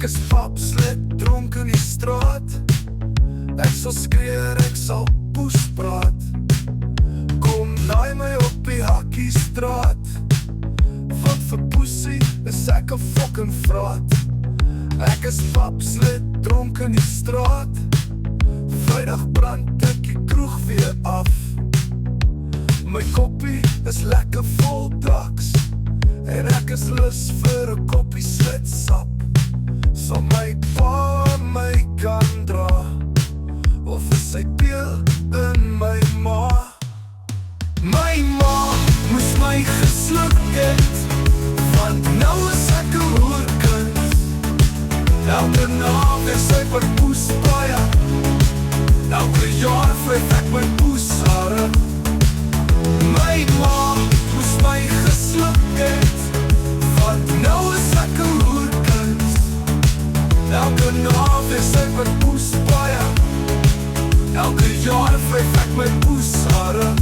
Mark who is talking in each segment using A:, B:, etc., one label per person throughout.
A: Ek is papslip, dronk in die straat. Ek sal skreeuer, ek sal poes praat. Kom naai my op die hakkiestraat. Want vir poesie is ek 'n fucking vraat. Ek is papslip, dronk in die straat. Vrydag brand ek die kroeg weer af. My koppie is lekker vol drugs. En ek is lus vir 'n koppie slitsap. Sal my pa my kan dra, of is hy peel in my ma? My ma moes my gesluk het, want nou is ek 'n hoerkind. Elke naam is sy vir poespaie. Elke jaar vryf ek my poeshare. My ma moes my gesluk het, want nou is ek 'n hoerkind. Elke naam is sy vir poespaie. Elke jaar vryf ek my poeshare.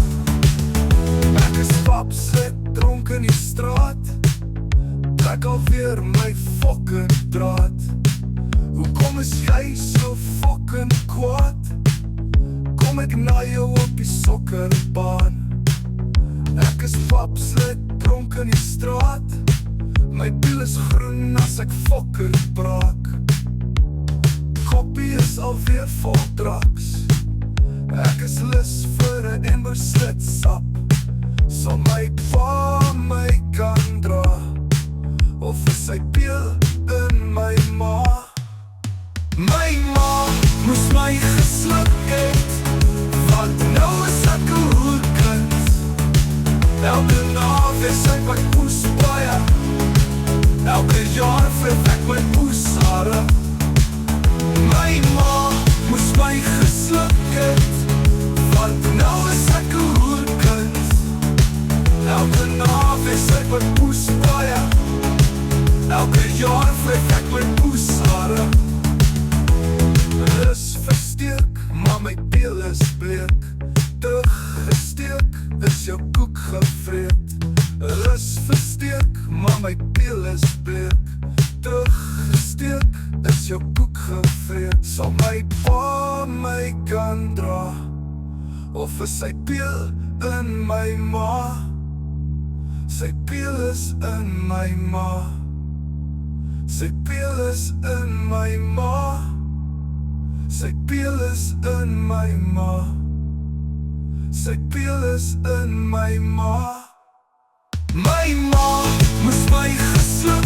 A: Ek is papslip, dronk in die straat. Trek alweer my fucking draad. Hoekom is jy so fucking kwaad? Kom ek na jou op die sokkerbaan. Ek is papslip, dronk in die straat. My biel is groen as ek fucking braak. Koppie is alweer vol drugs. Ek is lus vir 'n emmer slitsap. Sal my pa my kan dra, of is hy peel in my ma? My ma moes my gesluk het, want nou is ek 'n hoerkind. Elke naam is sy wat poespaie. Elke jaar vryf ek my poeshare. My ma moes my gesluk het, want nou is ek 'n hoerkind. Elke naam is sy wat poespaie. Elke jaar vryf ek my poeshare. Is versteek, maar my peel is bleek. Teruggesteek, is jou koek gevreet. Is versteek, maar my peel is bleek. Teruggesteek, is jou koek gevreet. Sal my pa my kan dra, of is sy peel in my ma? Sy peel is in my ma. Sy peel is in my ma. Sy peel is in my ma. Sy peel is in my ma. My ma moes my gesluk